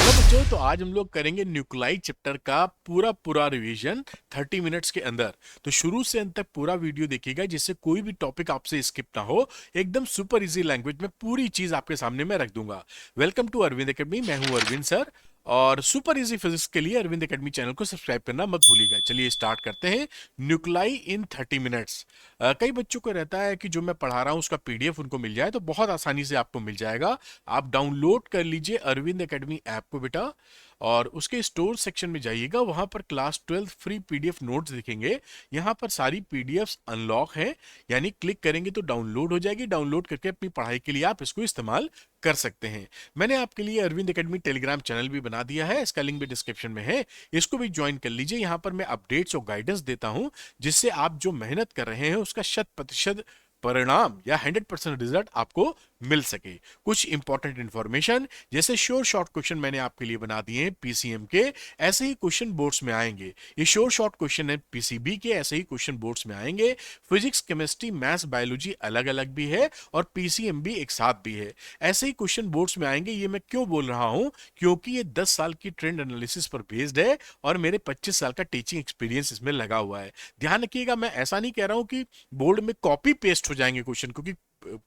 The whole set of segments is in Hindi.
बच्चों, तो आज हम लोग करेंगे न्यूक्लाई चैप्टर का पूरा रिवीजन 30 मिनट्स के अंदर। तो शुरू से अंत तक पूरा वीडियो देखिएगा जिससे कोई भी टॉपिक आपसे स्किप ना हो। एकदम सुपर इजी लैंग्वेज में पूरी चीज आपके सामने मैं रख दूंगा। वेलकम टू अरविंद एकेडमी, मैं हूं अरविंद सर। और सुपर इजी फिजिक्स के लिए अरविंद एकेडमी चैनल को सब्सक्राइब करना मत भूलिएगा। चलिए स्टार्ट करते हैं। न्यूक्लाई इन 30 मिनट्स। कई बच्चों को रहता है कि जो मैं पढ़ा रहा हूं उसका पीडीएफ उनको मिल जाए, तो बहुत आसानी से आपको मिल जाएगा। आप डाउनलोड कर लीजिए अरविंद एकेडमी ऐप को बेटा, और उसके स्टोर सेक्शन में जाइएगा। वहां पर क्लास 12 फ्री पीडीएफ नोट्स दिखेंगे। यहाँ पर सारी पीडीएफ्स अनलॉक हैं, यानी क्लिक करेंगे तो डाउनलोड हो जाएगी। डाउनलोड करके अपनी पढ़ाई के लिए आप इसको इस्तेमाल कर सकते हैं। मैंने आपके लिए अरविंद एकेडमी टेलीग्राम चैनल भी बना दिया है, इसका लिंक भी डिस्क्रिप्शन में है। इसको भी ज्वाइन कर लीजिए। यहाँ पर मैं अपडेट्स और गाइडेंस देता हूँ, जिससे आप जो मेहनत कर रहे हैं उसका 100% परिणाम या 100% रिजल्ट आपको मिल सके। कुछ इंपॉर्टेंट इंफॉर्मेशन, जैसे श्योर शॉर्ट क्वेश्चन मैंने आपके लिए बना दिए हैं पीसीएम के, ऐसे ही क्वेश्चन बोर्ड्स में आएंगे। ये श्योर शॉर्ट क्वेश्चन है पीसीबी के, ऐसे ही क्वेश्चन बोर्ड्स में आएंगे। फिजिक्स, केमिस्ट्री, मैथ्स, बायोलॉजी अलग अलग भी है और पीसीएम भी एक साथ भी है। ऐसे ही क्वेश्चन बोर्ड्स में आएंगे। ये मैं क्यों बोल रहा हूं? क्योंकि ये 10 साल की ट्रेंड एनालिसिस पर बेस्ड है और मेरे 25 साल का टीचिंग एक्सपीरियंस इसमें लगा हुआ है। ध्यान रखिएगा, मैं ऐसा नहीं कह रहा हूं कि बोर्ड में कॉपी पेस्ट हो जाएंगे क्वेश्चन, क्योंकि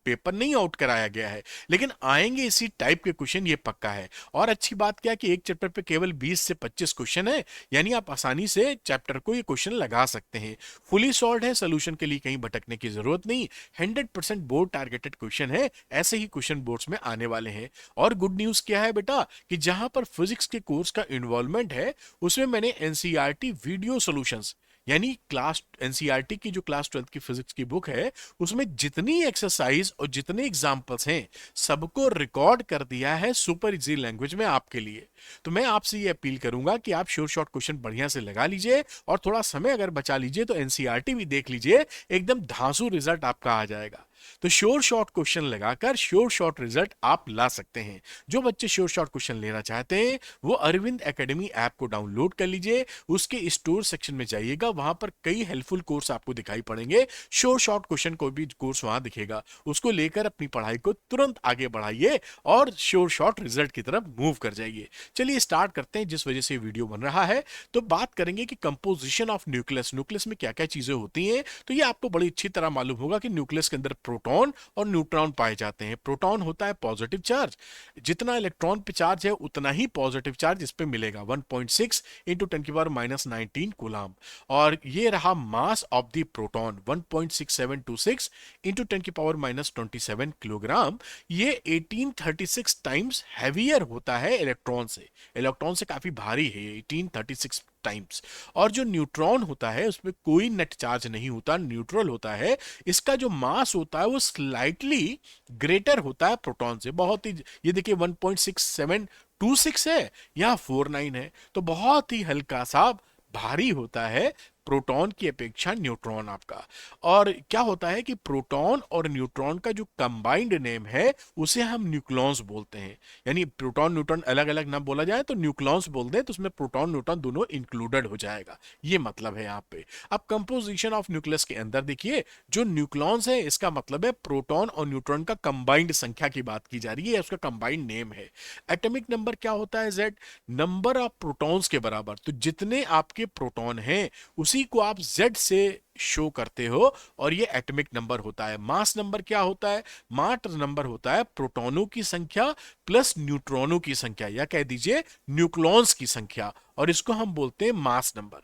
पेपर नहीं आउट कराया गया है, लेकिन आएंगे इसी टाइप के क्वेश्चन, ये पक्का है। और अच्छी बात क्या कि एक चैप्टर पे केवल 20 से 25 क्वेश्चन है, यानी आप आसानी से चैप्टर को ये क्वेश्चन लगा सकते हैं। फुली सॉल्व है, सोल्यूशन के लिए कहीं भटकने की जरूरत नहीं। 100% बोर्ड टारगेटेड क्वेश्चन है, ऐसे ही क्वेश्चन बोर्ड्स में आने वाले हैं। और गुड न्यूज क्या है बेटा, कि जहां पर फिजिक्स के कोर्स का इन्वॉल्वमेंट है, उसमें मैंने एनसीईआरटी वीडियो सॉल्यूशंस, यानी क्लास एनसीईआरटी की जो क्लास 12 की फिजिक्स की बुक है, उसमें जितनी एक्सरसाइज और जितने एग्जाम्पल्स हैं, सबको रिकॉर्ड कर दिया है सुपर इजी लैंग्वेज में आपके लिए। तो मैं आपसे ये अपील करूंगा कि आप श्योर शॉर्ट क्वेश्चन बढ़िया से लगा लीजिए, और थोड़ा समय अगर बचा लीजिए तो एनसीईआरटी भी देख लीजिए। एकदम धांसू रिजल्ट आपका आ जाएगा। तो श्योर शॉर्ट क्वेश्चन लगाकर श्योर शॉर्ट रिजल्ट आप ला सकते हैं। जो बच्चे श्योर शॉर्ट क्वेश्चन लेना चाहते हैं, वो अरविंद एकेडमी ऐप को डाउनलोड कर लीजिए। उसके स्टोर सेक्शन में जाइएगा, वहां पर कई हेल्पफुल कोर्स आपको दिखाई पड़ेंगे। श्योर शॉर्ट क्वेश्चन को भी कोर्स वहां दिखेगा, उसको लेकर अपनी पढ़ाई को तुरंत आगे बढ़ाइए और श्योर शॉर्ट रिजल्ट की तरफ मूव कर जाइए। चलिए स्टार्ट करते हैं। जिस वजह से वीडियो बन रहा है, तो बात करेंगे कि कंपोजिशन ऑफ न्यूक्लियस, न्यूक्लियस में क्या क्या चीजें होती हैं। तो ये आपको बड़ी अच्छी तरह मालूम होगा कि न्यूक्लियस के अंदर प्रोटॉन और न्यूट्रॉन पाए जाते हैं। प्रोटॉन होता है पॉजिटिव चार्ज, जितना इलेक्ट्रॉन पे चार्ज है उतना ही पॉजिटिव चार्ज इस पे मिलेगा, 1.6 इंटू 10⁻⁻19 कूलम। और ये रहा mass of the proton, 1.6726 into 10⁻⁻27 kilogram. ये 1836 टाइम्स हैवियर होता है इलेक्ट्रॉन से। इलेक्ट्रॉन से काफी भारी है ये, 1836 टाइम्स। और जो न्यूट्रॉन होता है उसमें कोई नेट चार्ज नहीं होता, न्यूट्रल होता है। इसका जो मास होता है वो स्लाइटली ग्रेटर होता है प्रोटॉन से, बहुत ही। ये देखिए 1.6726 है, यहाँ 49 है, तो बहुत ही हल्का सा भारी होता है प्रोटॉन की अपेक्षा न्यूट्रॉन आपका। और क्या होता है कि प्रोटॉन और न्यूट्रॉन का जो कंबाइंड नेम है, उसे हम न्यूक्लॉन्स बोलते हैं। यानी प्रोटॉन न्यूट्रॉन अलग अलग ना बोला जाए तो न्यूक्लॉन्स बोल दें, तो उसमें प्रोटॉन न्यूट्रॉन दोनों इंक्लूडेड हो जाएगा। ये मतलब है यहाँ पे। अब कंपोजिशन ऑफ न्यूक्लियस के अंदर देखिए, जो न्यूक्लॉन्स है इसका मतलब है प्रोटॉन और न्यूट्रॉन का कंबाइंड संख्या की बात की जा रही है, उसका कंबाइंड नेम है। एटॉमिक नंबर क्या होता है? जेड, नंबर ऑफ प्रोटॉन्स के बराबर। तो जितने आपके प्रोटॉन हैं उसी को आप जेड से शो करते हो, और ये एटॉमिक नंबर होता है। मास नंबर क्या होता है? मास नंबर होता है प्रोटॉनों की संख्या प्लस न्यूट्रॉनों की संख्या, या कह दीजिए न्यूक्लॉन्स की संख्या, और इसको हम बोलते हैं मास नंबर।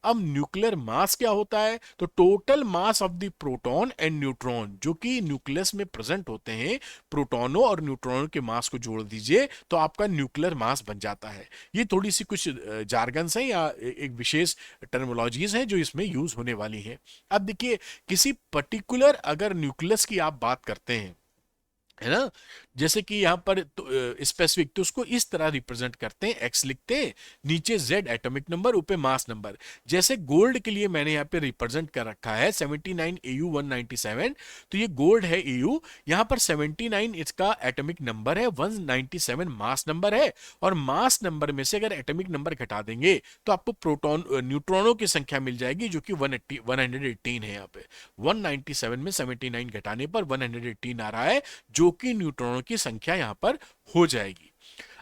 अब न्यूक्लियर मास क्या होता है? तो total mass of the proton and neutron, जो कि न्यूक्लियस में प्रेजेंट होते हैं, प्रोटॉनों और न्यूट्रॉनों के मास को जोड़ दीजिए तो आपका न्यूक्लियर मास बन जाता है। ये थोड़ी सी कुछ जार्गन्स हैं या एक विशेष टर्मिनोलॉजीज हैं जो इसमें यूज होने वाली हैं। अब देखिए, किसी पर्टिकुलर अगर न्यूक्लियस की आप बात करते हैं, है ना, जैसे कि यहां पर तो स्पेसिफिक, तो उसको इस तरह रिप्रेजेंट करते हैं, एक्स लिखते हैं, नीचे जेड एटॉमिक नंबर, ऊपर मास नंबर। जैसे गोल्ड के लिए मैंने यहाँ पे रिप्रेजेंट कर रखा है 79 AU 197, तो ये गोल्ड है EU। यहाँ पर 79 इसका एटॉमिक नंबर है, 197 मास नंबर है। और मास नंबर में से अगर एटॉमिक नंबर घटा देंगे तो आपको प्रोटॉन न्यूट्रॉनों की संख्या मिल जाएगी, जो कि 118 है। यहाँ पे 197 में 79 घटाने पर 118 आ रहा है, जो कि न्यूट्रॉनों की संख्या यहां पर हो जाएगी।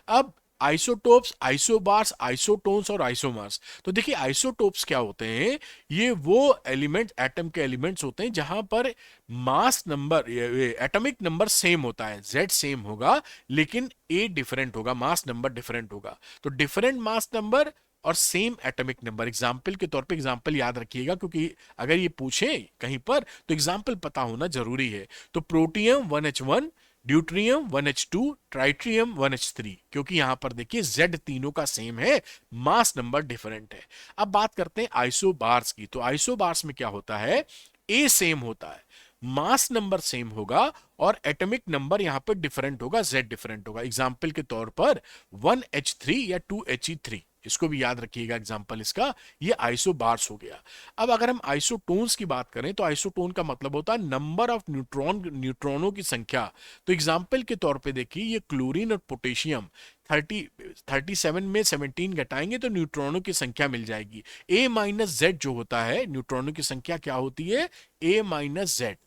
अब आइसोटोप्स, आइसोबार्स, आइसोटोन्स और आइसोमर्स। तो देखिए आइसोटोप्स क्या होते हैं, ये वो एलिमेंट, एटम के एलिमेंट्स होते हैं जहां पर mass number, atomic number same होता है, Z सेम होगा लेकिन A डिफरेंट होगा, मास नंबर डिफरेंट होगा। तो डिफरेंट मास नंबर और सेम एटॉमिक नंबर, एग्जाम्पल के तौर पे एग्जाम्पल याद रखिएगा क्योंकि अगर ये पूछे कहीं पर तो एग्जाम्पल पता होना जरूरी है। तो protium 1H1, deuterium 1H2, ट्राइट्रियम 1H3, क्योंकि यहां पर देखिए Z तीनों का सेम है, मास नंबर डिफरेंट है। अब बात करते हैं आइसोबार्स की। तो आइसोबार्स में क्या होता है, ए सेम होता है, मास नंबर सेम होगा और एटॉमिक नंबर यहां पर डिफरेंट होगा, Z डिफरेंट होगा। एग्जाम्पल के तौर पर 1H3 या 2He3, इसको भी याद रखिएगा एग्जाम्पल इसका, ये आइसोबार्स हो गया। अब अगर हम आइसोटोन्स की बात करें तो आइसोटोन का मतलब होता है नंबर ऑफ न्यूट्रॉनों की संख्या। तो एग्जाम्पल के तौर पे देखिए ये क्लोरीन और पोटेशियम 37 में 17 घटाएंगे तो न्यूट्रॉनों की संख्या मिल जाएगी। ए माइनस जेड जो होता है, न्यूट्रॉनों की संख्या क्या होती है, ए माइनस जेड।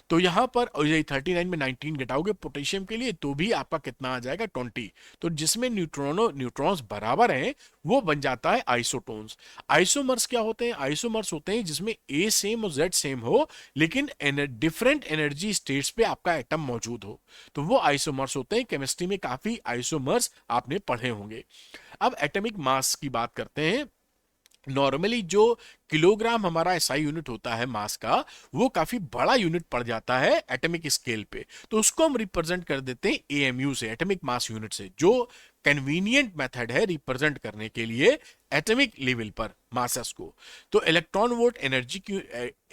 तो यहां पर ये 39 में 19 घटाओगे पोटेशियम के लिए तो भी आपका कितना आ जाएगा, 20। तो जिसमें न्यूट्रॉन्स बराबर हैं वो बन जाता है आइसोटोन्स। आइसोमर्स क्या होते हैं, आइसोमर्स होते हैं जिसमें ए सेम और जेड सेम हो लेकिन डिफरेंट एनर्जी स्टेट्स पे आपका एटम मौजूद हो, तो वो आइसोमर्स होते हैं। केमिस्ट्री में काफी आइसोमर्स आपने पढ़े होंगे। अब एटॉमिक मास की बात करते हैं। नॉर्मली जो किलोग्राम हमारा एसआई यूनिट होता है मास का, वो काफी बड़ा यूनिट पड़ जाता है एटॉमिक स्केल पे, तो उसको हम रिप्रेजेंट कर देते हैं एएमयू से, एटॉमिक मास यूनिट से, जो कन्वीनियंट मेथड है रिप्रेजेंट करने के लिए एटॉमिक लेवल पर मासेस को। तो इलेक्ट्रॉन वोल्ट एनर्जी की,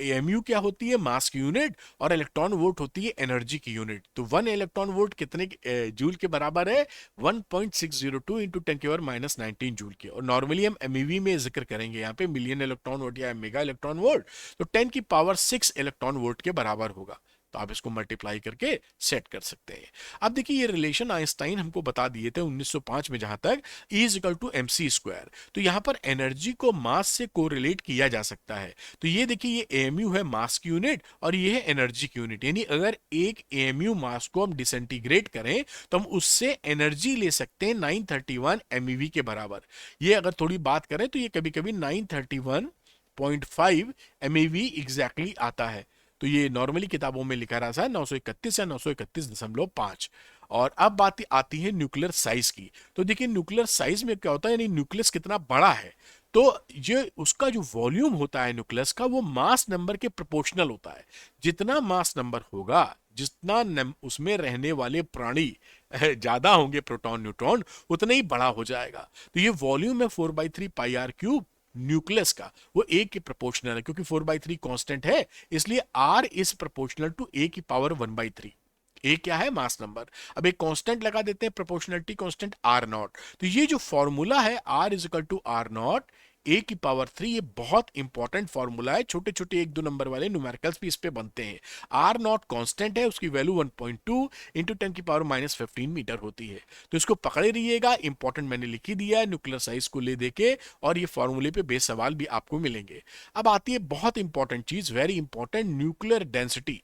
एएमयू क्या होती है, मास की यूनिट, और इलेक्ट्रॉन वोल्ट होती है एनर्जी की यूनिट। तो 1 इलेक्ट्रॉन वोल्ट कितने जूल के बराबर है, 1.602 इंटू 10 की पावर माइनस 19 जूल के। और नॉर्मली हम एमईवी में जिक्र करेंगे यहाँ पे, मिलियन इलेक्ट्रॉन वोल्ट या मेगा इलेक्ट्रॉन वोल्ट, तो 10 की पावर 6 इलेक्ट्रॉन वोल्ट के बराबर होगा। तो आप इसको मल्टीप्लाई करके सेट कर सकते हैं। अब देखिए ये रिलेशन आइंस्टाइन हमको बता दिए थे 1905 में, जहां तक E is equal to MC square. तो यहां पर एनर्जी को मास से कोरिलेट किया जा सकता है। तो ये देखिए ये AMU है मास की यूनिट और ये है एनर्जी की यूनिट, यानी अगर एक AMU मास को हम डिसइंटीग्रेट करें तो हम उससे एनर्जी ले सकते हैं 931 MeV के बराबर। ये अगर थोड़ी बात करें तो ये कभी कभी 931.5 MeV एग्जैक्टली आता है। तो ये नॉर्मली किताबों में लिखा रहता है 931 या 931.5। और अब बात आती है न्यूक्लियर साइज की। तो देखिए न्यूक्लियर साइज में क्या होता है, यानी न्यूक्लियस कितना बड़ा है, तो ये उसका जो वॉल्यूम होता है न्यूक्लियस का, वो मास नंबर के प्रोपोर्शनल होता है। जितना मास नंबर होगा, जितना उसमें रहने वाले प्राणी ज्यादा होंगे, प्रोटॉन न्यूट्रॉन, उतना ही बड़ा हो जाएगा। तो ये वॉल्यूम है 4/3 πr³ न्यूक्लियस का, वो ए के प्रोपोर्शनल है, क्योंकि 4/3 कांस्टेंट है, इसलिए आर इज प्रोपोर्शनल टू ए की पावर 1/3। ए क्या है, मास नंबर। अब एक कांस्टेंट लगा देते हैं, प्रोपोर्शनलिटी कांस्टेंट R0। तो ये जो फॉर्मूला है R is equal to R0 A की पावर 3, ये बहुत इंपॉर्टेंट फॉर्मूला है। छोटे छोटे 1-2 नंबर वाले न्यूमेरिकल्स भी इस पे बनते हैं। R0 कांस्टेंट है, उसकी वैल्यू 1.2 इंटू 10 की पावर -15 मीटर होती है। तो इसको पकड़े रहिएगा, इंपॉर्टेंट मैंने लिखी दिया है न्यूक्लियर साइज को ले देके, और ये फॉर्मूले पे बेस सवाल भी आपको मिलेंगे। अब आती है बहुत इंपॉर्टेंट चीज, very important, nuclear density.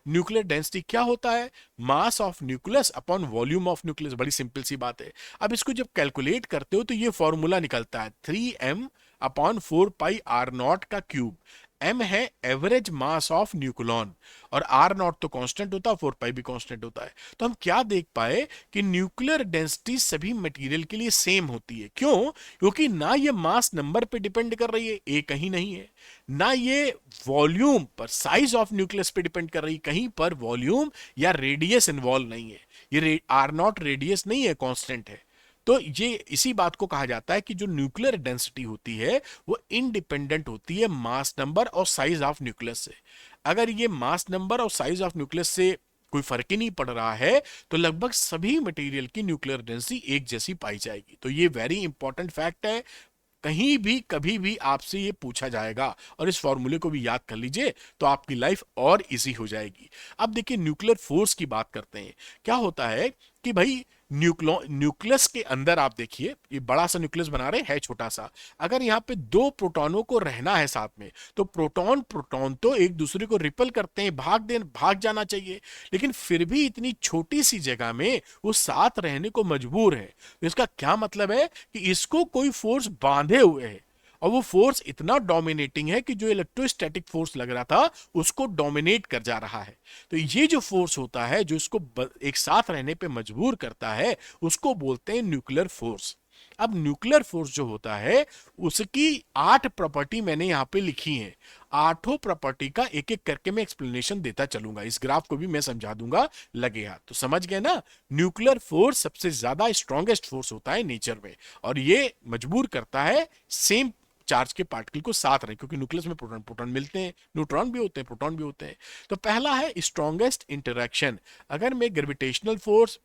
Nuclear density क्या होता है, mass of nucleus upon volume of nucleus. बड़ी सिंपल सी बात है। अब इसको जब कैलकुलेट करते हो तो ये फॉर्मूला निकलता है 3m अपॉन 4πr0 का क्यूब। m है एवरेज मास ऑफ न्यूक्लियन, और R0 तो कांस्टेंट होता है, 4π भी कांस्टेंट होता है। तो हम क्या देख पाए कि न्यूक्लियर डेंसिटी सभी मटेरियल के लिए सेम होती है। क्यों, क्योंकि ना ये मास नंबर पे डिपेंड कर रही है, ए कहीं नहीं है, ना ये वॉल्यूम पर, साइज ऑफ न्यूक्लियस पे डिपेंड कर रही है, कहीं पर वॉल्यूम या रेडियस इन्वॉल्व नहीं है। ये R0 रेडियस नहीं है, कांस्टेंट है। तो ये इसी बात को कहा जाता है कि जो न्यूक्लियर डेंसिटी होती है वो इंडिपेंडेंट होती है मास नंबर और साइज ऑफ न्यूक्लियस से। अगर ये मास नंबर और साइज ऑफ न्यूक्लियस से कोई फर्क ही नहीं पड़ रहा है तो लगभग सभी मटेरियल की न्यूक्लियर डेंसिटी एक जैसी पाई जाएगी। तो ये वेरी इंपॉर्टेंट फैक्ट है, कहीं भी कभी भी आपसे ये पूछा जाएगा, और इस फॉर्मूले को भी याद कर लीजिए तो आपकी लाइफ और इजी हो जाएगी। अब देखिए न्यूक्लियर फोर्स की बात करते हैं। क्या होता है कि भाई न्यूक्लियस के अंदर आप देखिए, ये बड़ा सा न्यूक्लियस बना रहे है छोटा सा, अगर यहाँ पे दो प्रोटॉनों को रहना है साथ में, तो प्रोटॉन प्रोटॉन तो एक दूसरे को रिपल करते हैं, भाग जाना चाहिए, लेकिन फिर भी इतनी छोटी सी जगह में वो साथ रहने को मजबूर है। तो इसका क्या मतलब है कि इसको कोई फोर्स बांधे हुए है, और वो फोर्स इतना डोमिनेटिंग है कि जो इलेक्ट्रोस्टैटिक फोर्स लग रहा था उसको डोमिनेट कर जा रहा है। तो ये जो फोर्स होता है जो इसको एक साथ रहने पे मजबूर करता है, उसको बोलते हैं न्यूक्लियर फोर्स। अब न्यूक्लियर फोर्स जो होता है उसकी 8 प्रॉपर्टी मैंने यहां पे लिखी हैं। आठों प्रॉपर्टी का एक एक करके मैं एक्सप्लेनेशन देता चलूंगा, इस ग्राफ को भी मैं समझा दूंगा, लगेगा तो समझ गए ना। न्यूक्लियर फोर्स सबसे ज्यादा स्ट्रॉन्गेस्ट फोर्स होता है नेचर में, और ये मजबूर करता है सेम चार्ज के पार्टिकल को साथ रहे, क्योंकि न्यूक्लियस में प्रोटॉन प्रोटॉन मिलते हैं, न्यूट्रॉन भी होते हैं, प्रोटॉन भी होते हैं। तो पहला है स्ट्रॉन्गेस्ट इंटरेक्शन। अगर मैं ग्रेविटेशनल फोर्स,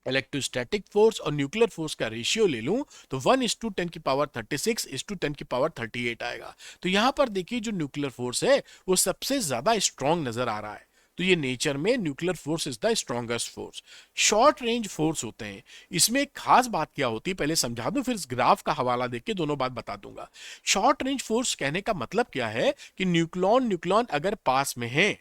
इलेक्ट्रोस्टैटिक फोर्स और न्यूक्लियर फोर्स का रेशियो ले लूं तो 1:10⁻36:10⁻38 आएगा। तो यहां पर देखिए जो न्यूक्लियर फोर्स है वो सबसे ज्यादा स्ट्रॉन्ग नजर आ रहा है। तो ये नेचर में nuclear force is the strongest force. Short range force होते हैं, इसमें एक खास बात क्या होती है पहले समझा दूं, फिर इस ग्राफ का हवाला देके दोनों बात बता दूंगा। शॉर्ट रेंज फोर्स कहने का मतलब क्या है कि न्यूक्लॉन न्यूक्लॉन अगर पास में है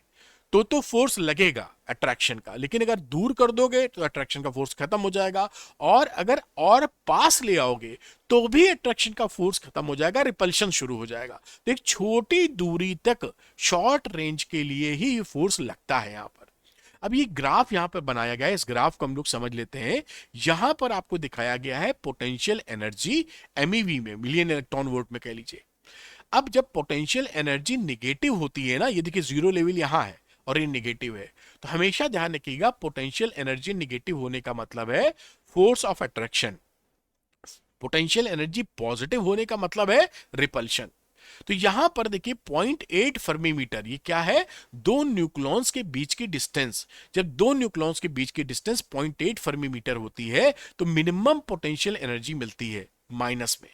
तो फोर्स लगेगा अट्रैक्शन का, लेकिन अगर दूर कर दोगे तो अट्रैक्शन का फोर्स खत्म हो जाएगा, और अगर और पास ले आओगे तो भी अट्रैक्शन का फोर्स खत्म हो जाएगा, रिपल्शन शुरू हो जाएगा। तो एक छोटी दूरी तक शॉर्ट रेंज के लिए ही ये फोर्स लगता है यहां पर। अब ये ग्राफ यहां पर बनाया गया है, इस ग्राफ को हम लोग समझ लेते हैं। यहां पर आपको दिखाया गया है पोटेंशियल एनर्जी एमईवी में, मिलियन इलेक्ट्रॉन वोल्ट में कह लीजिए। अब जब पोटेंशियल एनर्जी निगेटिव होती है ना, ये देखिए जीरो लेवल यहां है और ये निगेटिव है, तो हमेशा ध्यान रखिएगा पोटेंशियल एनर्जी निगेटिव होने का मतलब है force of attraction. Potential energy positive होने का मतलब है रिपल्शन। तो यहां पर देखिए 0.8 फर्मी मीटर, ये क्या है, दो न्यूक्लॉन्स के बीच की डिस्टेंस। जब दो न्यूक्लॉन्स के बीच की डिस्टेंस 0.8 फर्मी मीटर होती है तो मिनिमम पोटेंशियल एनर्जी मिलती है माइनस में।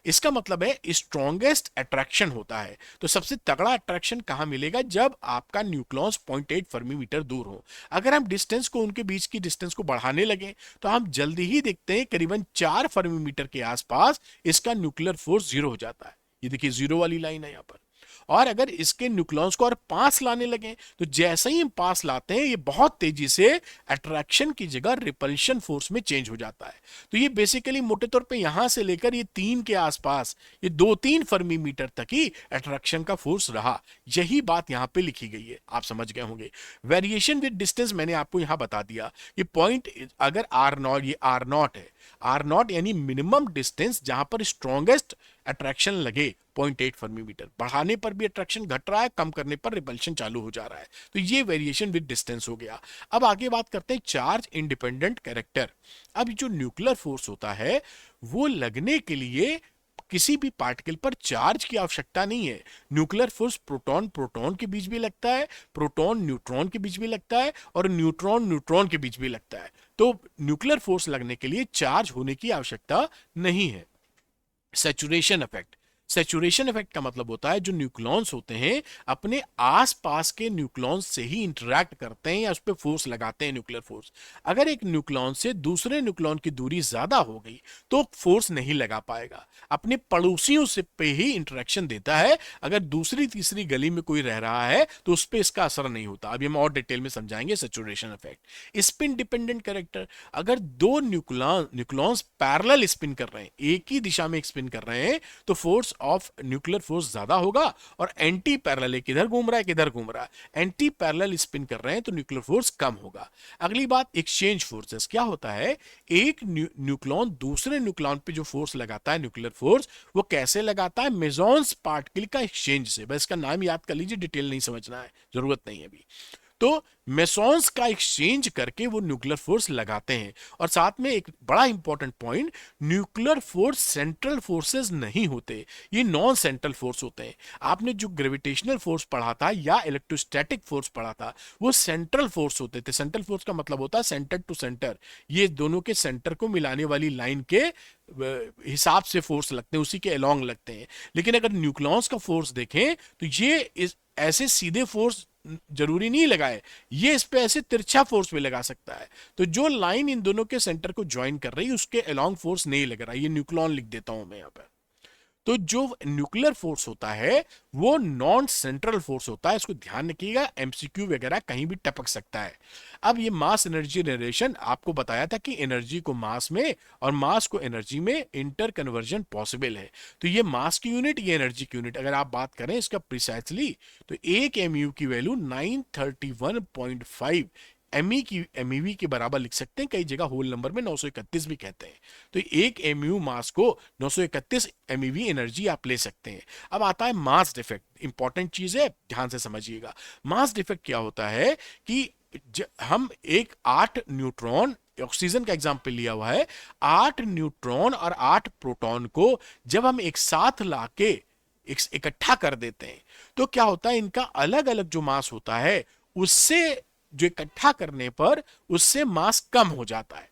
इसका मतलब है स्ट्रॉन्गेस्ट अट्रैक्शन होता है। तो सबसे तगड़ा अट्रैक्शन कहां मिलेगा, जब आपका न्यूक्लॉन्स 0.8 फर्मी मीटर दूर हो। अगर हम डिस्टेंस को, उनके बीच की डिस्टेंस को बढ़ाने लगे तो हम जल्दी ही देखते हैं करीबन 4 फर्मी मीटर के आसपास इसका न्यूक्लियर फोर्स जीरो हो जाता है। ये देखिए जीरो वाली लाइन है यहां पर। और अगर इसके न्यूक्लॉन्स को और पास लाने लगे तो जैसे ही हम पास लाते हैं ये बहुत तेजी से अट्रैक्शन की जगह रिपल्शन फोर्स में चेंज हो जाता है। तो ये बेसिकली मोटे तौर पे यहां से लेकर ये 3 के आसपास, ये 2-3 फर्मी मीटर तक ही अट्रैक्शन का फोर्स रहा। यही बात यहां पे लिखी गई है, आप समझ गए होंगे। वेरिएशन विद डिस्टेंस मैंने आपको यहां बता दिया। ये पॉइंट अगर आर नॉट, ये आर नॉट है, आर नॉट यानी मिनिमम डिस्टेंस जहां पर स्ट्रॉन्गेस्ट अट्रैक्शन लगे 0.8 फर्मी मीटर। बढ़ाने पर भी अट्रैक्शन घट रहा है, कम करने पर रिपल्शन चालू हो जा रहा है। तो ये वेरिएशन विद डिस्टेंस हो गया। अब आगे बात करते हैं चार्ज इंडिपेंडेंट कैरेक्टर। अब जो न्यूक्लियर फोर्स होता है वो लगने के लिए किसी भी पार्टिकल पर चार्ज की आवश्यकता नहीं है। न्यूक्लियर फोर्स प्रोटॉन प्रोटॉन के बीच भी लगता है, प्रोटॉन न्यूट्रॉन के बीच भी लगता है, और न्यूट्रॉन न्यूट्रॉन के बीच भी लगता है। तो न्यूक्लियर फोर्स लगने के लिए चार्ज होने की आवश्यकता नहीं है। सैचुरेशन इफेक्ट, सैचुरेशन इफेक्ट का मतलब होता है जो न्यूक्लॉन्स होते हैं अपने आसपास के न्यूक्लॉन्स से ही इंटरेक्ट करते हैं या उस पर फोर्स लगाते हैं न्यूक्लियर फोर्स। अगर एक न्यूक्लॉन से दूसरे न्यूक्लॉन की दूरी ज्यादा हो गई तो फोर्स नहीं लगा पाएगा, अपने पड़ोसियों से पे ही इंटरेक्शन देता है। अगर दूसरी तीसरी गली में कोई रह रहा है तो उस पर इसका असर नहीं होता। अभी हम और डिटेल में समझाएंगे saturation effect. Spin dependent character, अगर दो न्यूक्लॉन्स पैरेलल स्पिन कर रहे हैं, एक ही दिशा में स्पिन कर रहे हैं, तो फोर्स ऑफ न्यूक्लियर फोर्स ज्यादा होगा। और एंटी पैरेलल, एक इधर घूम रहा है किधर घूम रहा है, एंटी पैरेलल स्पिन कर रहे हैं तो न्यूक्लियर फोर्स कम होगा। अगली बात एक्सचेंज फोर्सेस, क्या होता है, एक न्यूक्लॉन दूसरे न्यूक्लॉन पे जो फोर्स लगाता है न्यूक्लियर फोर्स, वो कैसे लगाता है, मेसॉन्स पार्टिकल का एक्सचेंज से। बस इसका नाम याद कर लीजिए, डिटेल नहीं समझना है, जरूरत नहीं है अभी। तो मेसॉन्स का एक्सचेंज करके वो न्यूक्लियर फोर्स लगाते हैं। और साथ में एक बड़ा important point, nuclear force central forces नहीं होते, ये नॉन सेंट्रल फोर्स होते हैं। आपने जो ग्रेविटेशनल फोर्स पढ़ा था या इलेक्ट्रोस्टैटिक फोर्स पढ़ा था वो सेंट्रल फोर्स होते थे। सेंट्रल फोर्स का मतलब होता है सेंटर टू सेंटर, ये दोनों के सेंटर को मिलाने वाली लाइन के हिसाब से फोर्स लगते हैं, उसी के अलोंग लगते हैं। लेकिन अगर न्यूक्लॉन्स का फोर्स देखें तो ये ऐसे सीधे फोर्स जरूरी नहीं लगाए, ये इस पे ऐसे तिरछा फोर्स भी लगा सकता है। तो जो लाइन इन दोनों के सेंटर को ज्वाइन कर रही है उसके अलोंग फोर्स नहीं लग रहा, ये न्यूक्लॉन लिख देता हूं मैं यहाँ पे। तो जो न्यूक्लियर फोर्स होता है वो नॉन सेंट्रल फोर्स होता है, इसको ध्यान रखिएगा, एमसीक्यू वगैरह कहीं भी टपक सकता है। अब ये मास एनर्जी जनरेशन आपको बताया था कि एनर्जी को मास में और मास को एनर्जी में इंटर कन्वर्जन पॉसिबल है। तो ये मास की यूनिट, ये एनर्जी की यूनिट अगर आप बात करें इसका प्रिसाइसली, तो एक एमयू की वैल्यू 931.5 एमई की एमईवी के बराबर लिख सकते हैं, कई जगह होल नंबर में 931 भी कहते हैं। तो एक एमयू मास को 931 एमईवी एनर्जी आप ले सकते हैं। अब आता है मास डिफेक्ट, इंपॉर्टेंट चीज है, ध्यान से समझिएगा। मास डिफेक्ट क्या होता है कि हम एक 8 न्यूट्रॉन, ऑक्सीजन का एग्जाम्पल लिया हुआ है, 8 न्यूट्रॉन और 8 प्रोटॉन को जब हम एक साथ लाके इकट्ठा कर देते हैं तो क्या होता है, इनका अलग अलग जो मास होता है उससे, जो इकट्ठा करने पर उससे मास कम हो जाता है।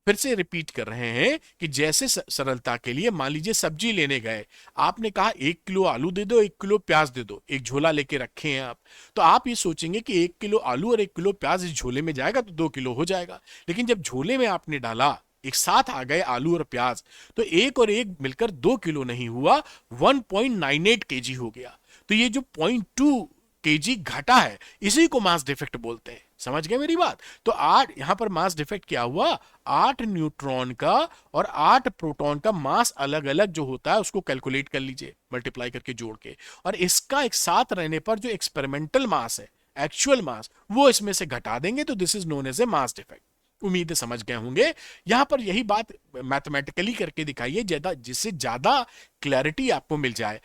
फिर से रिपीट कर रहे हैं कि जैसे सरलता के लिए मान लीजिए सब्जी लेने गए, आपने कहा 1 किलो आलू दे दो, 1 किलो प्याज दे दो, एक झोला लेके रखे हैं आप, तो आप ये सोचेंगे कि 1 किलो आलू और 1 किलो प्याज इस झोले में जाएगा तो 2 किलो हो जाएगा। लेकिन जब झोले में आपने डाला, एक साथ आ गए आलू और प्याज, तो एक और एक मिलकर 2 किलो नहीं हुआ, 1.98 केजी हो गया। तो ये जो 0.2 केजी घटा है इसी को मास डिफेक्ट बोलते हैं। समझ गए मेरी बात? तो 8 यहां पर मास डिफेक्ट क्या हुआ, 8 न्यूट्रॉन का और 8 प्रोटॉन का मास अलग अलग जो होता है उसको कैलकुलेट कर लीजिए, मल्टीप्लाई करके जोड़ के, और इसका एक साथ रहने पर जो एक्सपेरिमेंटल मास है, एक्चुअल मास, वो इसमें से घटा देंगे, तो this is known as a mass defect. उम्मीद है समझ गए होंगे। यहां पर यही बात मैथमेटिकली करके दिखाइए ज्यादा, जिससे ज्यादा क्लैरिटी आपको मिल जाए।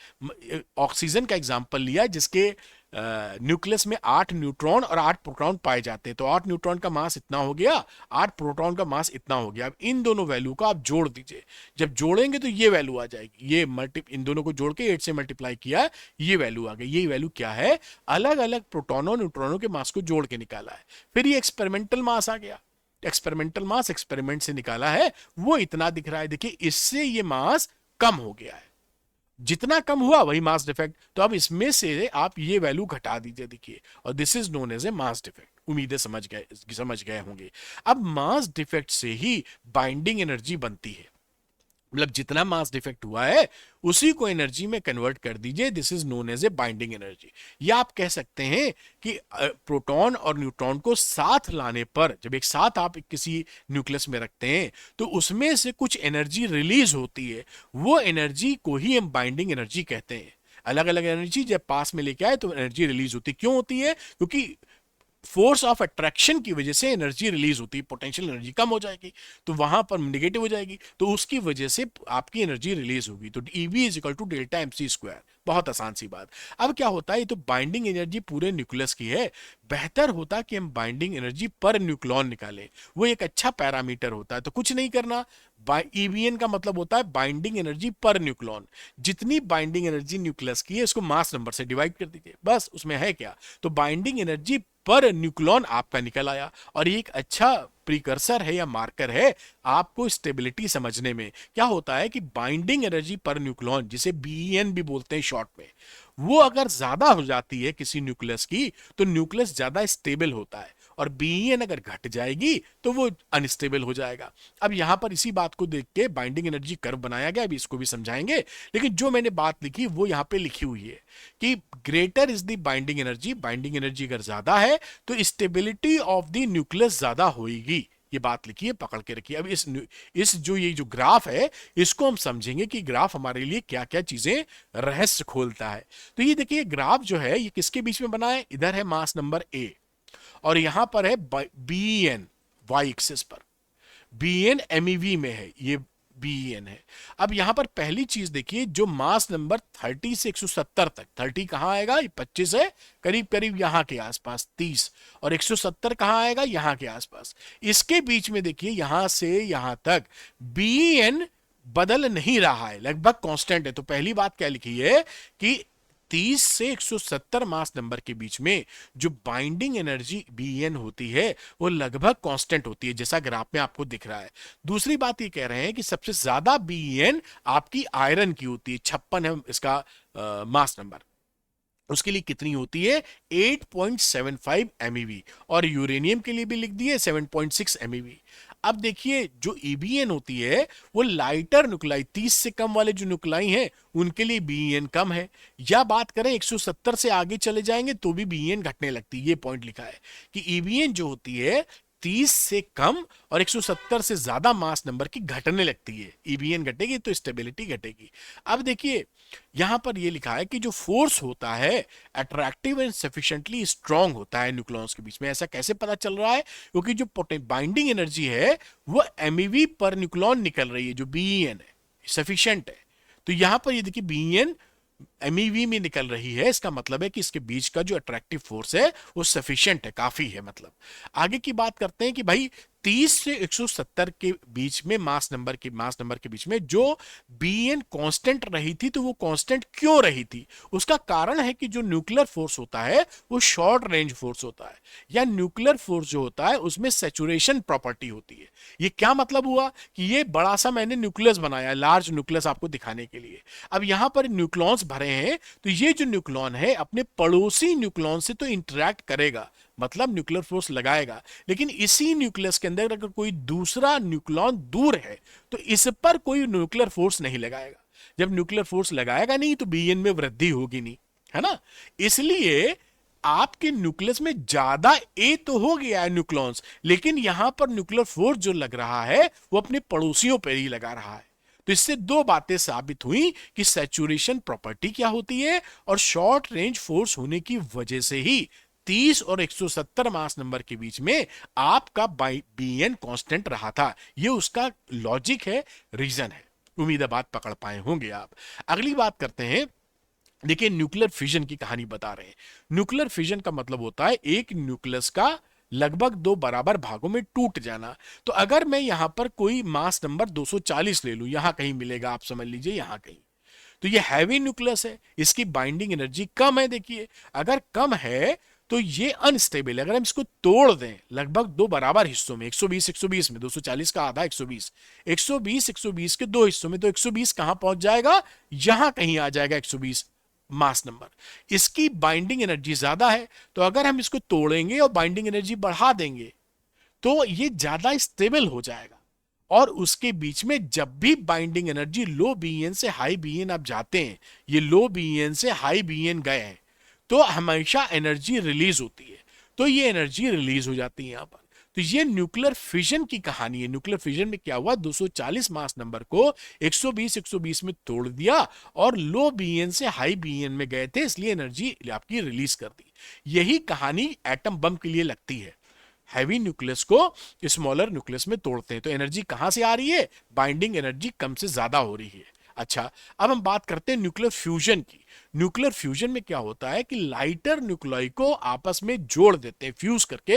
ऑक्सीजन का एग्जांपल लिया जिसके न्यूक्लियस में 8 न्यूट्रॉन और 8 प्रोटॉन पाए जाते हैं, तो 8 न्यूट्रॉन का मास इतना हो गया, 8 प्रोटॉन का मास इतना हो गया। अब इन दोनों वैल्यू को आप जोड़ दीजिए, जब जोड़ेंगे तो ये वैल्यू आ जाएगी, ये इन दोनों को जोड़ के 8 से मल्टीप्लाई किया, ये वैल्यू आ गई। ये वैल्यू क्या है, अलग अलग प्रोटॉनों न्यूट्रॉनों के मास को जोड़ के निकाला है। फिर ये एक्सपेरिमेंटल मास आ गया, एक्सपेरिमेंटल मास एक्सपेरिमेंट से निकाला है, वो इतना दिख रहा है, देखिए इससे ये मास कम हो गया है, जितना कम हुआ वही मास डिफेक्ट। तो अब इसमें से आप ये वैल्यू घटा दीजिए, देखिए, और this is known as a mass defect. उम्मीदें समझ गए होंगे। अब मास डिफेक्ट से ही बाइंडिंग एनर्जी बनती है, मतलब जितना मास डिफेक्ट हुआ है उसी को एनर्जी में कन्वर्ट कर दीजिए, this is known as a binding energy. या आप कह सकते हैं कि प्रोटॉन और न्यूट्रॉन को साथ लाने पर, जब एक साथ आप किसी न्यूक्लियस में रखते हैं तो उसमें से कुछ एनर्जी रिलीज होती है, वो एनर्जी को ही हम बाइंडिंग एनर्जी कहते हैं। अलग अलग एनर्जी जब पास में लेके आए तो एनर्जी रिलीज होती, क्यों होती है, क्योंकि फोर्स ऑफ अट्रैक्शन की वजह से एनर्जी रिलीज होती है, पोटेंशियल एनर्जी कम हो जाएगी तो वहां पर नेगेटिव हो जाएगी, तो उसकी वजह से आपकी एनर्जी रिलीज होगी। तो E V is equal to delta MC square, बहुत आसान सी बात। अब क्या होता है, ये तो बाइंडिंग एनर्जी पूरे न्यूक्लियस की है, बेहतर होता कि हम बाइंडिंग एनर्जी पर न्यूक्लॉन निकालें, वो एक अच्छा पैरामीटर होता है। तो कुछ नहीं करना, ईवीएन का मतलब होता है बाइंडिंग एनर्जी पर न्यूक्लॉन। जितनी बाइंडिंग एनर्जी न्यूक्लियस की है उसको मास नंबर से डिवाइड कर दीजिए, बस उसमें है क्या, तो बाइंडिंग एनर्जी पर न्यूक्लॉन आपका निकल आया। और ये एक अच्छा प्रीकर्सर है या मार्कर है आपको स्टेबिलिटी समझने में। क्या होता है कि बाइंडिंग एनर्जी पर न्यूक्लॉन, जिसे बीईएन भी बोलते हैं शॉर्ट में, वो अगर ज्यादा हो जाती है किसी न्यूक्लियस की तो न्यूक्लियस ज्यादा स्टेबल होता है, और बीईएन अगर घट जाएगी तो वो अनस्टेबल हो जाएगा। अब यहां पर इसी बात को देख के बाइंडिंग एनर्जी कर्व बनाया गया, अभी इसको भी समझाएंगे। लेकिन जो मैंने बात लिखी वो यहां पे लिखी हुई है कि greater is the binding energy, binding energy अगर ज्यादा है तो स्टेबिलिटी ऑफ द न्यूक्लियस ज्यादा होगी। ये बात लिखी है, पकड़ के रखिए। अब इस जो ये जो ग्राफ है इसको हम समझेंगे कि ग्राफ हमारे लिए क्या क्या चीजें रहस्य खोलता है। तो ये देखिए ग्राफ जो है ये किसके बीच में बना है, इधर है मास नंबर ए और यहां पर है बीएन वाई एक्सिस पर, बीएन एमईवी में है, ये बीएन है। अब यहां पर पहली चीज देखिए, जो मास नंबर 30 से 170 तक, 30 कहां आएगा, ये 25 है, करीब करीब यहां के आसपास 30, और 170 कहां आएगा, यहां के आसपास। इसके बीच में देखिए यहां से यहां तक बीएन बदल नहीं रहा है, लगभग कांस्टेंट है। तो पहली बात क्या लिखी है कि 30 से 170 मास नंबर के बीच में जो बाइंडिंग एनर्जी बीएन होती है वो लगभग कांस्टेंट होती है, जैसा ग्राफ में आपको दिख रहा है। दूसरी बात ये कह रहे हैं कि सबसे ज्यादा बीएन आपकी आयरन की होती है, 56 है इसका मास नंबर। उसके लिए कितनी होती है 8.75 MeV, और यूरेनियम के लिए भी लिख दिए 7.6 MeV। अब देखिए जो EBN होती है वो लाइटर न्यूक्लाई, 30 से कम वाले जो न्यूक्लाई हैं उनके लिए BEN कम है, या बात करें 170 से आगे चले जाएंगे तो भी BEN घटने लगती है। ये पॉइंट लिखा है कि EBN जो होती है 30 से कम और 170 से ज्यादा मास नंबर की घटने लगती है। EBN घटेगी तो स्टेबिलिटी घटेगी। अब देखिए यहां पर यह लिखा है कि जो फोर्स होता है अट्रैक्टिव एंड सफिशिएंटली स्ट्रांग होता है न्यूक्लॉन्स के बीच में। ऐसा कैसे पता चल रहा है? क्योंकि जो बाइंडिंग एनर्जी है वो MeV पर न्यूक्लॉन निकल रही है, जो BEN है, सफिशिएंट है। तो यहां पर ये देखिए BEN MeV में निकल रही है, इसका मतलब है कि इसके बीच का जो अट्रैक्टिव फोर्स है वो सफिशिएंट है, काफी है। मतलब आगे की बात करते हैं कि भाई 30 से 170 के बीच में मास नंबर के बीच में जो BN कांस्टेंट रही थी, तो वो कांस्टेंट क्यों रही थी? उसका कारण है कि जो न्यूक्लियर फोर्स होता है वो शॉर्ट रेंज फोर्स होता है, या न्यूक्लियर फोर्स जो होता है उसमें सैचुरेशन प्रॉपर्टी होती है। ये क्या मतलब हुआ कि ये बड़ा सा मैंने न्यूक्लियस बनाया, लार्ज न्यूक्लियस आपको दिखाने के लिए। अब यहां पर न्यूक्लॉन्स भरे हैं, तो ये जो न्यूक्लॉन है अपने पड़ोसी न्यूक्लॉन से तो इंटरेक्ट करेगा, मतलब न्यूक्लियर फोर्स लगाएगा, लेकिन इसी न्यूक्लियस के अंदर अगर कोई दूसरा न्यूक्लॉन दूर है तो इस पर कोई न्यूक्लियर फोर्स नहीं लगाएगा। जब न्यूक्लियर फोर्स लगाएगा नहीं तो BN में वृद्धि होगी नहीं, है ना? इसलिए आपके न्यूक्लियस में ज्यादा ए तो हो गया है न्यूक्लॉन्स, लेकिन यहां पर न्यूक्लियर फोर्स जो लग रहा है वो अपने पड़ोसियों पर ही लगा रहा है। तो इससे दो बातें साबित हुई कि सैचुरेशन प्रॉपर्टी क्या होती है, और शॉर्ट रेंज फोर्स होने की वजह से ही 30 और 170 मास नंबर के बीच में आपका BN कांस्टेंट रहा था। ये उसका लॉजिक है, रीजन है। उम्मीद है बात पकड़ पाए होंगे आप। अगली बात करते हैं। देखिए न्यूक्लियर फिजन की कहानी बता रहे हैं। न्यूक्लियर फिजन का मतलब होता है एक न्यूक्लियस का लगभग दो बराबर भागों में टूट जाना। तो अगर मैं यहां पर कोई मास नंबर 240 ले लूं, यहां कहीं मिलेगा, आप समझ लीजिए यहां कहीं, तो ये हैवी न्यूक्लियस है, इसकी बाइंडिंग एनर्जी कम है। देखिए अगर कम है तो ये अनस्टेबल है। अगर हम इसको तोड़ दें लगभग दो बराबर हिस्सों में, 120 120 में, 240 का आधा 120, 120 120 के दो हिस्सों में, तो 120 कहां पहुंच जाएगा? यहां कहीं आ जाएगा 120 मास नंबर। इसकी बाइंडिंग एनर्जी ज्यादा है, तो अगर हम इसको तोड़ेंगे और बाइंडिंग एनर्जी बढ़ा देंगे तो ये ज्यादा स्टेबल हो जाएगा। और उसके बीच में जब भी बाइंडिंग एनर्जी लो BN से हाई BN आप जाते हैं, ये लो BN से हाई BN गए हैं, तो हमेशा एनर्जी रिलीज होती है। तो ये एनर्जी रिलीज हो जाती है यहां पर। तो ये न्यूक्लियर फिजन की कहानी है। न्यूक्लियर फिजन में क्या हुआ, 240 मास नंबर को 120 में तोड़ दिया और लो BN से हाई BN में गए थे, इसलिए एनर्जी आपकी रिलीज कर दी। यही कहानी एटम बम के लिए लगती है। हैवी न्यूक्लियस को स्मॉलर न्यूक्लियस में तोड़ते हैं तो एनर्जी कहां से आ रही है? बाइंडिंग एनर्जी कम से ज्यादा हो रही है। अच्छा, अब हम बात करते हैं न्यूक्लियर फ्यूजन की। न्यूक्लियर फ्यूजन में क्या होता है कि लाइटर न्यूक्लाई को आपस में जोड़ देते हैं, फ्यूज करके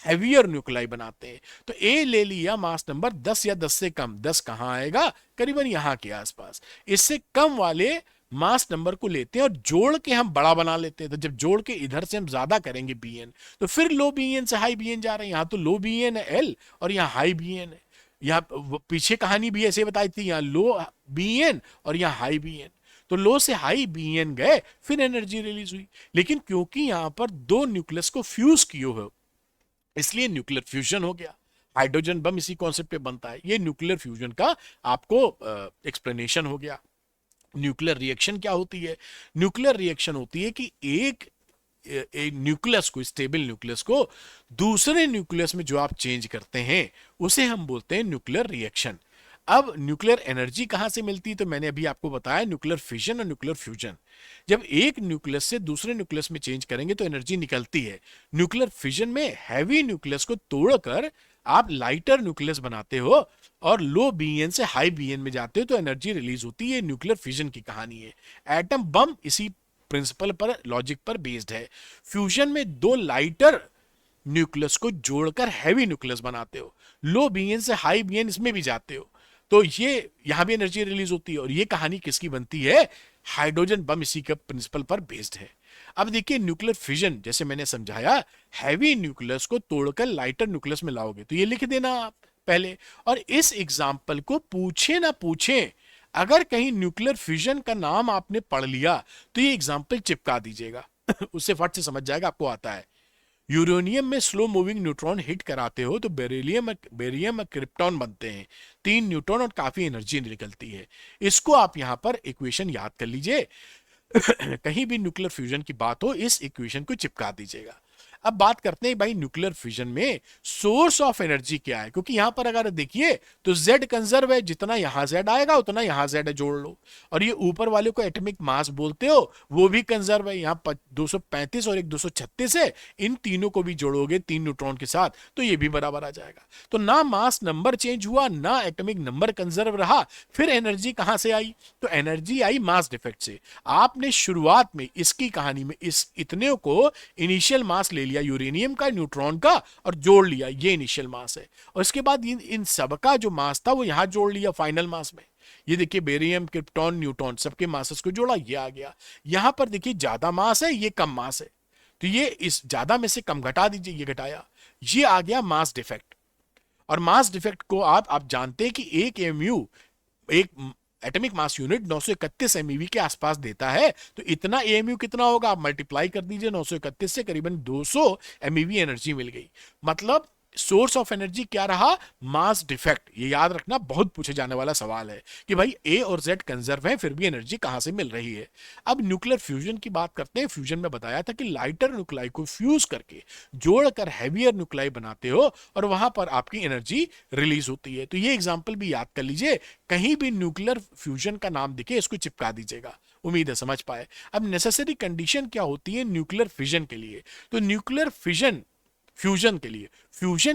हैवियर न्यूक्लाई बनाते हैं। तो ए ले लिया मास नंबर 10 या 10 से कम, 10 कहां आएगा? करीबन यहां के आसपास। इससे कम वाले मास नंबर को लेते हैं और जोड़ के हम बड़ा बना लेते हैं। तो जब जोड़ के इधर से हम ज्यादा करेंगे BN, तो फिर लो BN से हाई BN जा रहे हैं। यहां तो लो BN है L और यहां हाई BN है। यहाँ पीछे कहानी भी ऐसे बताई थी, यहाँ लो BN और यहाँ हाई BN। तो लो से हाई BN गए, फिर एनर्जी रिलीज हुई। लेकिन क्योंकि यहां पर दो न्यूक्लियस को फ्यूज किए हो, इसलिए न्यूक्लियर फ्यूजन हो गया। हाइड्रोजन बम इसी कॉन्सेप्ट पे बनता है। ये न्यूक्लियर फ्यूजन का आपको एक्सप्लेनेशन हो गया। न्यूक्लियर रिएक्शन क्या होती है? न्यूक्लियर रिएक्शन होती है कि एक न्यूक्लियस को, स्टेबल न्यूक्लियस को दूसरे न्यूक्लियस में जो आप चेंज करते हैं उसे हम बोलते हैं न्यूक्लियर रिएक्शन। अब न्यूक्लियर एनर्जी कहां से मिलती है? तो मैंने अभी आपको बताया न्यूक्लियर फिजन और न्यूक्लियर फ्यूजन। जब एक न्यूक्लियस से दूसरे न्यूक्लियस में चेंज करेंगे तो एनर्जी निकलती है। न्यूक्लियर फिजन में हैवी न्यूक्लियस को तोड़कर आप लाइटर न्यूक्लियस बनाते हो और लो BN से हाई BN में जाते हो तो एनर्जी रिलीज होती है। न्यूक्लियर फिजन की कहानी है। एटम बम इसी प्रिंसिपल पर, लॉजिक पर बेस्ड है। फ्यूजन में दो लाइटर न्यूक्लियस को जोड़कर हैवी न्यूक्लियस बनाते हो, लो BN से हाई BN इसमें भी जाते हो, तो ये यहां भी एनर्जी रिलीज होती है। और ये कहानी किसकी बनती है? हाइड्रोजन बम इसी के प्रिंसिपल पर बेस्ड है। अब देखिए न्यूक्लियर फिजन, जैसे मैंने समझाया, हैवी न्यूक्लियस को तोड़कर लाइटर न्यूक्लियस में लाओगे, तो ये लिख देना आप पहले। और इस एग्जाम्पल को पूछे ना पूछे, अगर कहीं न्यूक्लियर फिजन का नाम आपने पढ़ लिया तो ये एग्जाम्पल चिपका दीजिएगा। उससे फट से समझ जाएगा आपको आता है। यूरेनियम में स्लो मूविंग न्यूट्रॉन हिट कराते हो तो बेरिलियम और क्रिप्टॉन बनते हैं, 3 न्यूट्रॉन और काफी एनर्जी निकलती है। इसको आप यहां पर इक्वेशन याद कर लीजिए। कहीं भी न्यूक्लियर फ्यूजन की बात हो इस इक्वेशन को चिपका दीजिएगा। अब बात करते हैं भाई न्यूक्लियर फ्यूजन में सोर्स ऑफ एनर्जी क्या है, क्योंकि यहां पर अगर देखिए तो Z कंजर्व है, जितना यहां Z आएगा उतना यहां Z है, जोड़ लो। और ये ऊपर वाले को एटॉमिक मास बोलते हो, वो भी कंजर्व है, यहाँ 235 और एक 236 है, इन तीनों को भी जोड़ोगे 3 न्यूट्रॉन के साथ तो ये भी बराबर आ जाएगा। तो ना मास नंबर चेंज हुआ ना एटॉमिक नंबर कंजर्व रहा, फिर एनर्जी कहां से आई? तो एनर्जी आई मास डिफेक्ट से। आपने शुरुआत में इसकी कहानी में इस इतने को इनिशियल मास ले लिया यूरेनियम का, न्यूट्रॉन का, और जोड़ लिया, ये इनिशियल मास है। और इसके बाद इन सबका जो मास था वो यहां जोड़ लिया फाइनल मास में। ये देखिए बेरियम, क्रिप्टॉन, न्यूट्रॉन सबके मासेस को जोड़ा, ये आ गया। यहां पर देखिए ज्यादा मास है, ये कम मास है, तो ये इस ज्यादा में से कम घटा दीजिए, ये घटाया, ये आ गया मास डिफेक्ट। और मास डिफेक्ट को आप जानते हैं कि एक एमयू, एक एटॉमिक मास यूनिट 931 एमईवी के आसपास देता है। तो इतना एमयू कितना होगा, आप मल्टीप्लाई कर दीजिए 931 से, करीबन 200 एमईवी एनर्जी मिल गई। मतलब सोर्स ऑफ एनर्जी क्या रहा? Mass defect. ये याद रखना, बहुत पूछे जाने वाला सवाल है कि भाई ए और जेड कंजर्व है, फिर भी एनर्जी कहां से मिल रही है। अब न्यूक्लियर फ्यूजन की बात करते हैं। फ्यूजन में बताया था कि लाइटर न्यूक्लाई को फ्यूज करके जोड़कर हैवियर न्यूक्लाई बनाते हो और वहां पर आपकी एनर्जी रिलीज होती है। तो ये एग्जांपल भी याद कर लीजिए, कहीं भी न्यूक्लियर फ्यूजन का नाम दिखे इसको चिपका दीजिएगा। उम्मीद है समझ पाए। अब नेसेसरी कंडीशन क्या होती है न्यूक्लियर फिजन के लिए? तो न्यूक्लियर फिजन फ्यूजन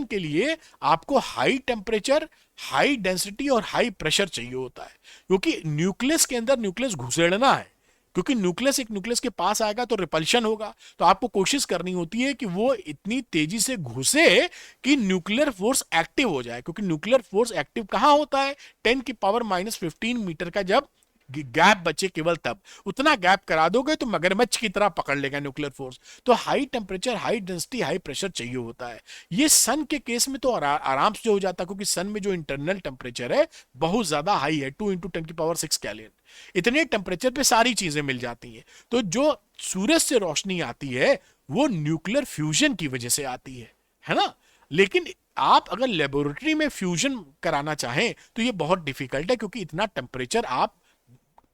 के लिए आपको हाई टेम्परेचर, हाई डेंसिटी और हाई प्रेशर चाहिए होता है, क्योंकि न्यूक्लियस के अंदर न्यूक्लियस घुसेड़ना है। क्योंकि न्यूक्लियस एक न्यूक्लियस के पास आएगा तो रिपल्शन होगा, तो आपको कोशिश करनी होती है कि वो इतनी तेजी से घुसे कि न्यूक्लियर फोर्स एक्टिव हो जाए। क्योंकि न्यूक्लियर फोर्स एक्टिव कहां होता है? 10⁻⁻15 मीटर का जब गैप बचे केवल तब। उतना गैप करा दोगे तो मगरमच्छ की तरह पकड़ लेगा न्यूक्लियर फोर्स। तो high temperature, high density, high pressure चाहिए होता है। ये सन के केस में तो आराम से हो जाता है, क्योंकि सन में जो इंटरनल टेम्परेचर है बहुत ज्यादा हाई है, 2 × 10⁻⁶ कैलियन। इतने टेम्परेचर पे सारी चीजें मिल जाती हैं। तो जो सूरज से रोशनी आती है वो न्यूक्लियर फ्यूजन की वजह से आती है ना। लेकिन आप अगर लेबोरेटरी में फ्यूजन कराना चाहें तो ये बहुत डिफिकल्ट है, क्योंकि इतना टेम्परेचर आप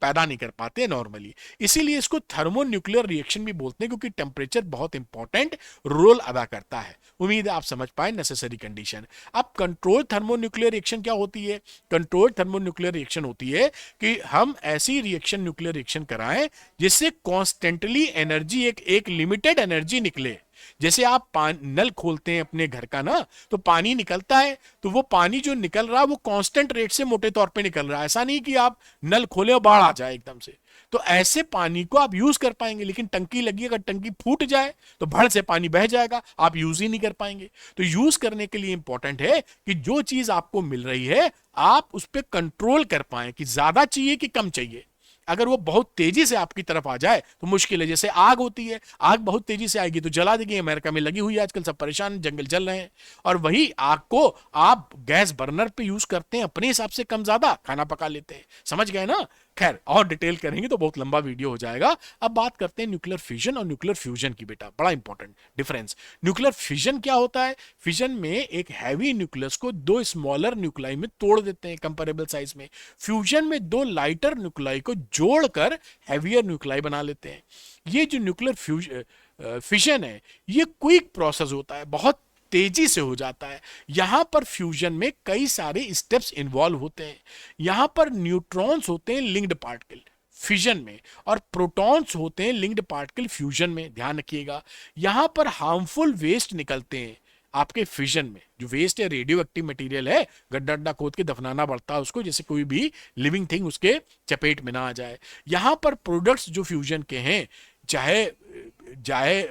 पैदा नहीं कर पाते नॉर्मली। इसीलिए इसको थर्मोन्यूक्लियर रिएक्शन भी बोलते हैं, क्योंकि टेम्परेचर बहुत इंपॉर्टेंट रोल अदा करता है। उम्मीद है आप समझ पाए नेसेसरी कंडीशन। अब कंट्रोल थर्मोन्यूक्लियर रिएक्शन क्या होती है? कंट्रोल थर्मोन्यूक्लियर रिएक्शन होती है कि हम ऐसी रिएक्शन, न्यूक्लियर रिएक्शन कराएं जिससे कॉन्स्टेंटली एनर्जी, एक लिमिटेड एनर्जी निकले। जैसे आप नल खोलते हैं अपने घर का ना, तो पानी निकलता है, तो वो पानी जो निकल रहा है वो कांस्टेंट रेट से मोटे तौर पे निकल रहा है। ऐसा नहीं कि आप नल खोले और बाढ़ आ जाए एकदम से। तो ऐसे पानी को आप यूज कर पाएंगे, लेकिन टंकी लगी, अगर टंकी फूट जाए तो भड़ से पानी बह जाएगा, आप यूज ही नहीं कर पाएंगे। तो यूज करने के लिए इंपॉर्टेंट है कि जो चीज आपको मिल रही है आप उस पर कंट्रोल कर पाए कि ज्यादा चाहिए कि कम चाहिए। अगर वो बहुत तेजी से आपकी तरफ आ जाए तो मुश्किल है। जैसे आग होती है, आग बहुत तेजी से आएगी तो जला देगी। अमेरिका में लगी हुई है आजकल, सब परेशान, जंगल जल रहे हैं। और वही आग को आप गैस बर्नर पे यूज करते हैं, अपने हिसाब से कम ज्यादा खाना पका लेते हैं। समझ गए ना? खैर और डिटेल करेंगे तो बहुत लंबा वीडियो हो जाएगा। अब बात करते हैं न्यूक्लियर फिजन और न्यूक्लियर फ्यूजन की। बेटा बड़ा इंपॉर्टेंट डिफरेंस। न्यूक्लियर फिजन क्या होता है? फिजन में एक हैवी न्यूक्लियस को 2 स्मॉलर न्यूक्लाई में तोड़ देते हैं कंपेरेबल साइज में। फ्यूजन में 2 लाइटर न्यूक्लाई को जोड़कर हैवियर न्यूक्लाई बना लेते हैं। ये जो न्यूक्लियर फिजन है ये क्विक प्रोसेस होता है, बहुत तेजी से हो जाता है। यहां पर फ्यूजन में कई सारे स्टेप्स इन्वॉल्व होते हैं। यहां पर न्यूट्रॉन्स होते हैं लिंक्ड पार्टिकल फिजन में, और प्रोटॉन्स होते हैं लिंक्ड पार्टिकल फ्यूजन में। ध्यान रखिएगा, यहां पर हार्मफुल वेस्ट निकलते हैं आपके फिजन में। जो वेस्ट है रेडियो एक्टिव मटेरियल है, गड्ढा गड्ढा खोद के दफनाना पड़ता है उसको, जैसे कोई भी लिविंग थिंग उसके चपेट में ना आ जाए। यहां पर प्रोडक्ट्स जो फ्यूजन के हैं, चाहे चाहे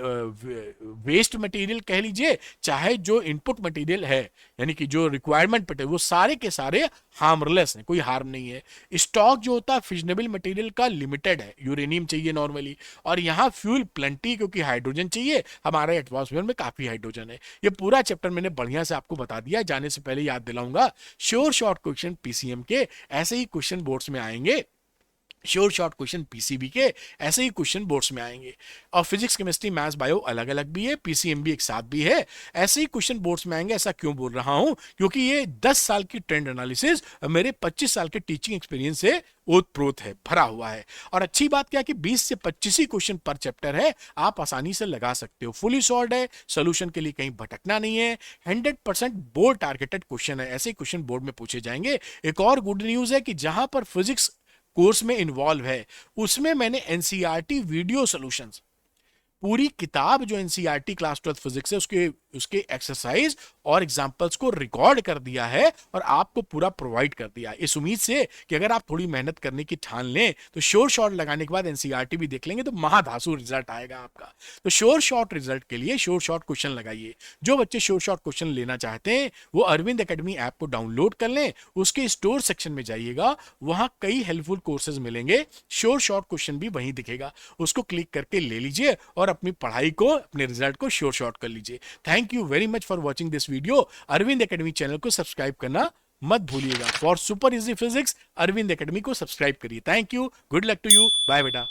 वेस्ट मटेरियल कह लीजिए, चाहे जो इनपुट मटेरियल है, यानी कि जो रिक्वायरमेंट पे, वो सारे के सारे हार्मलेस हैं, कोई हार्म नहीं है। स्टॉक जो होता है फिजनेबल मटेरियल का लिमिटेड है। यूरेनियम चाहिए नॉर्मली, और यहाँ फ्यूल प्लेंटी, क्योंकि हाइड्रोजन चाहिए। हमारे एटमॉस्फेयर में काफी हाइड्रोजन है। ये पूरा चैप्टर मैंने बढ़िया से आपको बता दिया। जाने से पहले याद दिलाऊंगा, श्योर शॉर्ट क्वेश्चन पीसीएम के ऐसे ही क्वेश्चन बोर्ड्स में आएंगे। श्योर शॉर्ट क्वेश्चन पीसीबी के, ऐसे ही क्वेश्चन बोर्ड्स में आएंगे। और फिजिक्स केमिस्ट्री मैथ्स बायो अलग अलग भी है, पीसीएमबी एक साथ भी है, ऐसे ही क्वेश्चन बोर्ड्स में आएंगे। ऐसा क्यों बोल रहा हूं? क्योंकि ये 10 साल की ट्रेंड एनालिसिस मेरे 25 साल के टीचिंग एक्सपीरियंस से ओतप्रोत है, भरा हुआ है। और अच्छी बात क्या कि 20 से 25 ही क्वेश्चन पर चैप्टर है, आप आसानी से लगा सकते हो, फुली सॉल्व है, सोल्यूशन के लिए कहीं भटकना नहीं है, 100% बोर्ड टारगेटेड क्वेश्चन है, ऐसे क्वेश्चन बोर्ड में पूछे जाएंगे। एक और गुड न्यूज है कि जहां पर फिजिक्स कोर्स में इन्वॉल्व है उसमें मैंने एनसीईआरटी वीडियो सॉल्यूशंस, पूरी किताब जो एनसीईआरटी क्लास 12 फिजिक्स है उसके उसके एक्सरसाइज और एग्जांपल्स को रिकॉर्ड कर दिया है और आपको पूरा प्रोवाइड कर दिया है, इस उम्मीद से कि अगर आप थोड़ी मेहनत करने की ठान लें तो श्योर शॉट लगाने के बाद एनसीईआरटी भी देख लेंगे तो महाधासु रिजल्ट आएगा आपका। तो श्योर शॉट रिजल्ट के लिए श्योर शॉट क्वेश्चन लगाइए। जो बच्चे श्योर शॉट क्वेश्चन लेना चाहते हैं वो अरविंद एकेडमी ऐप को डाउनलोड कर लें, उसके स्टोर सेक्शन में जाइएगा, वहां कई हेल्पफुल कोर्सेज मिलेंगे, श्योर शॉट क्वेश्चन भी वहीं दिखेगा, उसको क्लिक करके ले लीजिए और अपनी पढ़ाई को, अपने रिजल्ट को श्योर शॉट कर लीजिए। Thank you very much for watching this video. Arvind academy channel को सब्सक्राइब करना मत भूलिएगा। For super easy physics Arvind academy को सब्सक्राइब करिए। Thank you, good luck to you, bye बेटा।